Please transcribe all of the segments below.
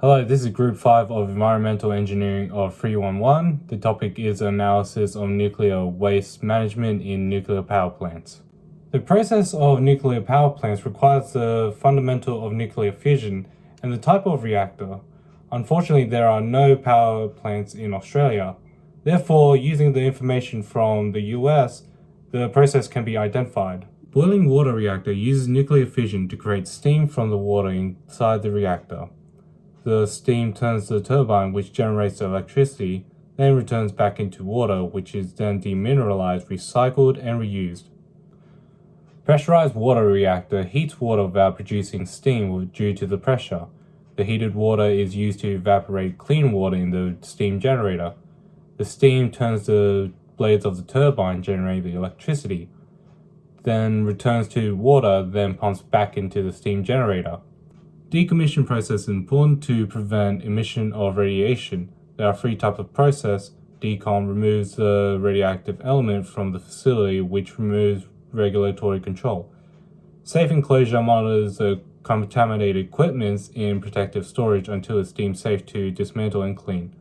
Hello, this is Group 5 of Environmental Engineering of 311. The topic is analysis of nuclear waste management in nuclear power plants. The process of nuclear power plants requires the fundamental of nuclear fission and the type of reactor. Unfortunately, there are no power plants in Australia. Therefore, using the information from the US, the process can be identified. Boiling water reactor uses nuclear fission to create steam from the water inside the reactor. The steam turns the turbine, which generates the electricity, then returns back into water, which is then demineralized, recycled, and reused. Pressurized water reactor heats water without producing steam due to the pressure. The heated water is used to evaporate clean water in the steam generator. The steam turns the blades of the turbine, generating the electricity, then returns to water, then pumps back into the steam generator. Decommission process is important to prevent emission of radiation. There are three types of process. Decom removes the radioactive element from the facility, which removes regulatory control. Safe enclosure monitors the contaminated equipment in protective storage until it's deemed safe to dismantle and clean.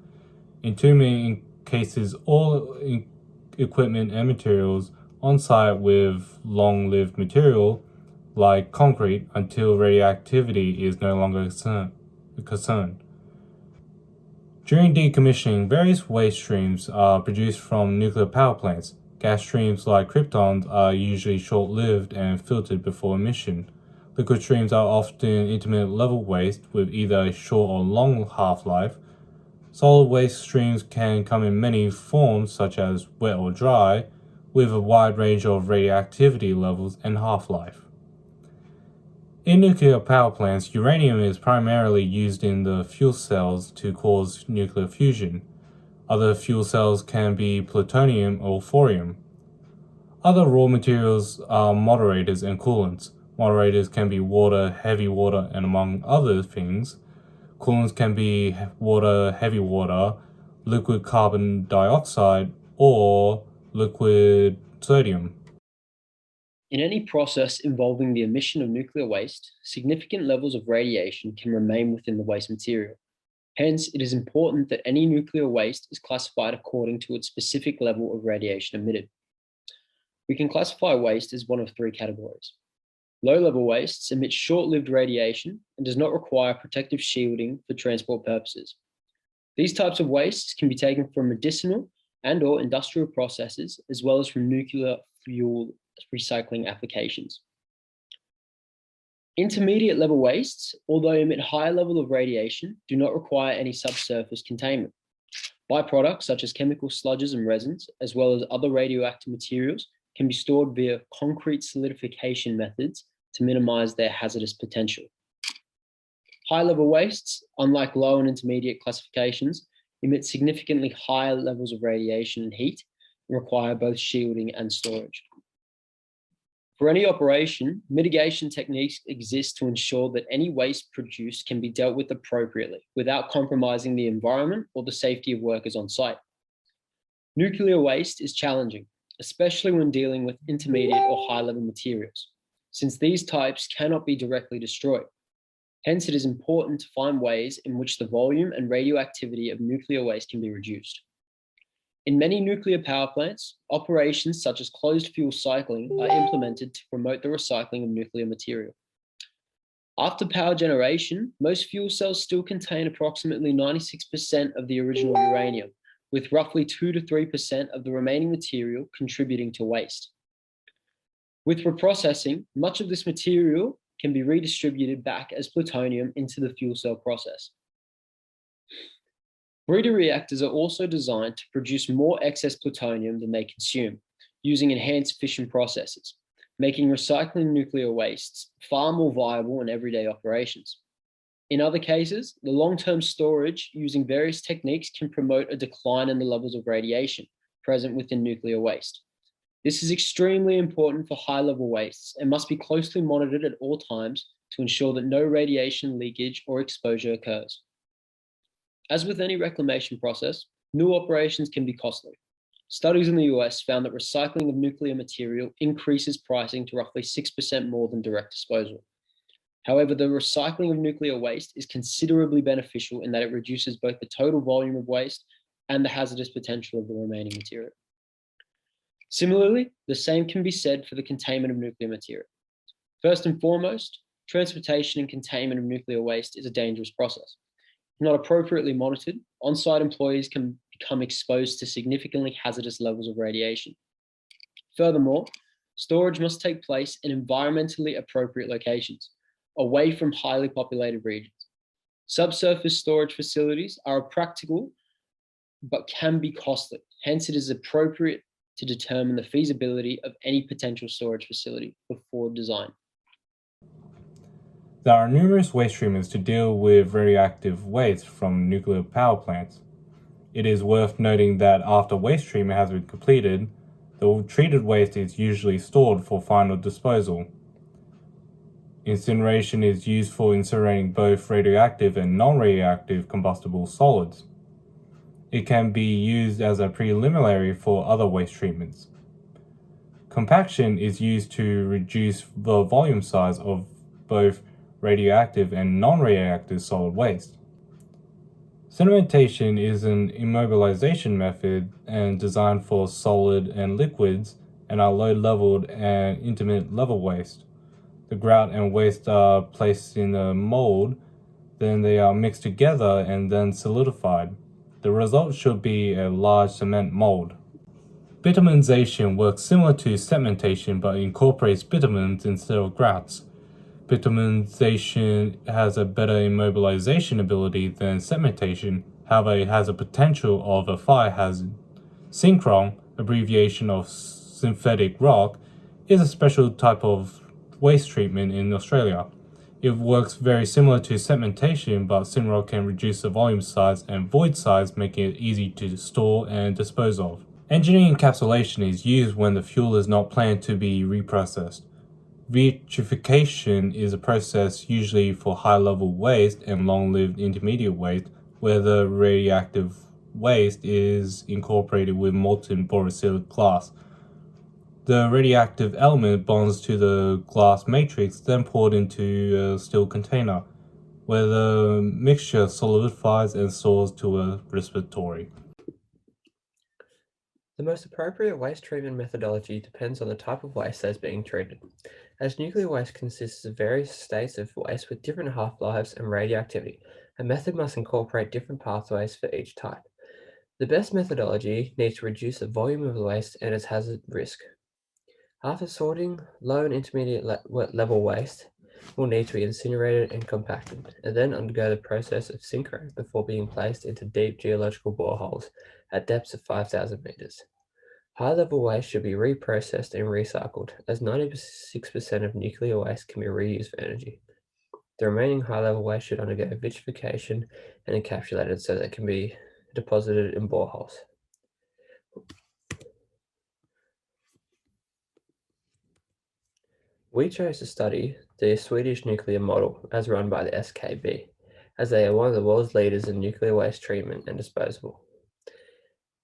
Entombing cases all equipment and materials on site with long-lived material like concrete until radioactivity is no longer a concern. During decommissioning, various waste streams are produced from nuclear power plants. Gas streams like krypton are usually short-lived and filtered before emission. Liquid streams are often intermediate level waste with either a short or long half-life. Solid waste streams can come in many forms such as wet or dry, with a wide range of radioactivity levels and half-life. In nuclear power plants, uranium is primarily used in the fuel cells to cause nuclear fusion. Other fuel cells can be plutonium or thorium. Other raw materials are moderators and coolants. Moderators can be water, heavy water, and among other things. Coolants can be water, heavy water, liquid carbon dioxide, or liquid sodium. In any process involving the emission of nuclear waste, significant levels of radiation can remain within the waste material. Hence, it is important that any nuclear waste is classified according to its specific level of radiation emitted. We can classify waste as one of three categories. Low-level wastes emit short-lived radiation and does not require protective shielding for transport purposes. These types of wastes can be taken from medicinal and/or industrial processes, as well as from nuclear fuel recycling applications. Intermediate level wastes, although emit higher level of radiation, do not require any subsurface containment. Byproducts such as chemical sludges and resins, as well as other radioactive materials, can be stored via concrete solidification methods to minimize their hazardous potential. High-level wastes, unlike low and intermediate classifications, emit significantly higher levels of radiation and heat and require both shielding and storage. For any operation, mitigation techniques exist to ensure that any waste produced can be dealt with appropriately without compromising the environment or the safety of workers on site. Nuclear waste is challenging, especially when dealing with intermediate or high-level materials, since these types cannot be directly destroyed. Hence, it is important to find ways in which the volume and radioactivity of nuclear waste can be reduced. In many nuclear power plants, operations such as closed fuel cycling are implemented to promote the recycling of nuclear material. After power generation, most fuel cells still contain approximately 96% of the original uranium, with roughly 2 to 3% of the remaining material contributing to waste. With reprocessing, much of this material can be redistributed back as plutonium into the fuel cell process. Breeder reactors are also designed to produce more excess plutonium than they consume, using enhanced fission processes, making recycling nuclear wastes far more viable in everyday operations. In other cases, the long-term storage using various techniques can promote a decline in the levels of radiation present within nuclear waste. This is extremely important for high-level wastes and must be closely monitored at all times to ensure that no radiation leakage or exposure occurs. As with any reclamation process, new operations can be costly. Studies in the US found that recycling of nuclear material increases pricing to roughly 6% more than direct disposal. However, the recycling of nuclear waste is considerably beneficial in that it reduces both the total volume of waste and the hazardous potential of the remaining material. Similarly, the same can be said for the containment of nuclear material. First and foremost, transportation and containment of nuclear waste is a dangerous process. If not appropriately monitored, on-site employees can become exposed to significantly hazardous levels of radiation. Furthermore, storage must take place in environmentally appropriate locations, away from highly populated regions. Subsurface storage facilities are practical but can be costly. Hence, it is appropriate to determine the feasibility of any potential storage facility before design. There are numerous waste treatments to deal with radioactive waste from nuclear power plants. It is worth noting that after waste treatment has been completed, the treated waste is usually stored for final disposal. Incineration is used for incinerating both radioactive and non-radioactive combustible solids. It can be used as a preliminary for other waste treatments. Compaction is used to reduce the volume size of both radioactive and non-radioactive solid waste. Sedimentation is an immobilization method and designed for solid and liquids and are low-leveled and intermediate level waste. The grout and waste are placed in a mold, then they are mixed together and then solidified. The result should be a large cement mold. Bitumenization works similar to cementation but incorporates bitumens instead of grouts. Bitumenization has a better immobilization ability than cementation, however it has a potential of a fire hazard. Synchron, abbreviation of synthetic rock, is a special type of waste treatment in Australia. It works very similar to cementation, but synrock can reduce the volume size and void size, making it easy to store and dispose of. Engineering encapsulation is used when the fuel is not planned to be reprocessed. Vitrification is a process usually for high-level waste and long-lived intermediate waste, where the radioactive waste is incorporated with molten borosilicate glass. The radioactive element bonds to the glass matrix, then poured into a steel container, where the mixture solidifies and stores to a repository. The most appropriate waste treatment methodology depends on the type of waste that is being treated, as nuclear waste consists of various states of waste with different half-lives and radioactivity. A method must incorporate different pathways for each type. The best methodology needs to reduce the volume of the waste and its hazard risk. After sorting, low and intermediate level waste will need to be incinerated and compacted, and then undergo the process of synchro before being placed into deep geological boreholes at depths of 5,000 meters. High-level waste should be reprocessed and recycled, as 96% of nuclear waste can be reused for energy. The remaining high-level waste should undergo vitrification and encapsulated so that it can be deposited in boreholes. We chose to study the Swedish nuclear model as run by the SKB, as they are one of the world's leaders in nuclear waste treatment and disposal.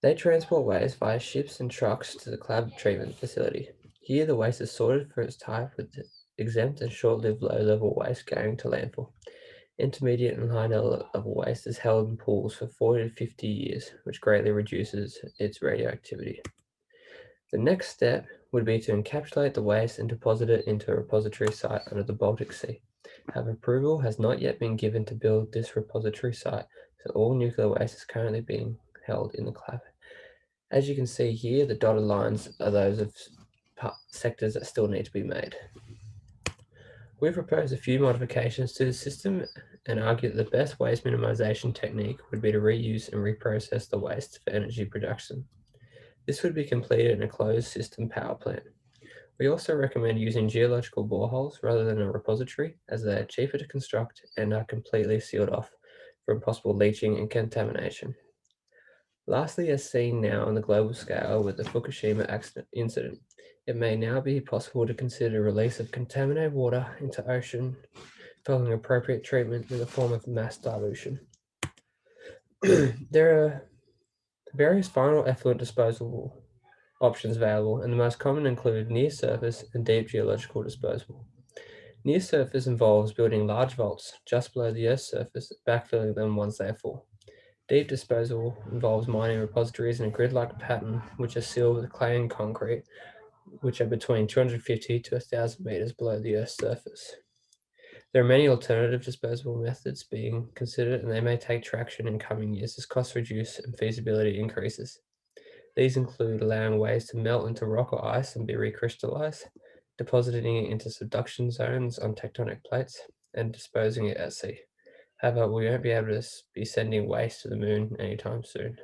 They transport waste via ships and trucks to the Clab treatment facility. Here, the waste is sorted for its type, with exempt and short-lived low-level waste going to landfill. Intermediate and high-level waste is held in pools for 40 to 50 years, which greatly reduces its radioactivity. The next step would be to encapsulate the waste and deposit it into a repository site under the Baltic Sea. However, approval has not yet been given to build this repository site, so all nuclear waste is currently being held in the Clab. As you can see here, the dotted lines are those of sectors that still need to be made. We've proposed a few modifications to the system and argue that the best waste minimization technique would be to reuse and reprocess the waste for energy production. This would be completed in a closed system power plant. We also recommend using geological boreholes rather than a repository, as they are cheaper to construct and are completely sealed off from possible leaching and contamination. Lastly, as seen now on the global scale with the Fukushima incident, it may now be possible to consider release of contaminated water into ocean following appropriate treatment in the form of mass dilution. There are various final effluent disposal options available, and the most common include near surface and deep geological disposal. Near surface involves building large vaults just below the Earth's surface, backfilling them once they are full. Deep disposal involves mining repositories in a grid-like pattern, which are sealed with clay and concrete, which are between 250 to 1,000 meters below the Earth's surface. There are many alternative disposable methods being considered, and they may take traction in coming years as costs reduce and feasibility increases. These include allowing waste to melt into rock or ice and be recrystallized, depositing it into subduction zones on tectonic plates, and disposing it at sea. However, we won't be able to be sending waste to the moon anytime soon.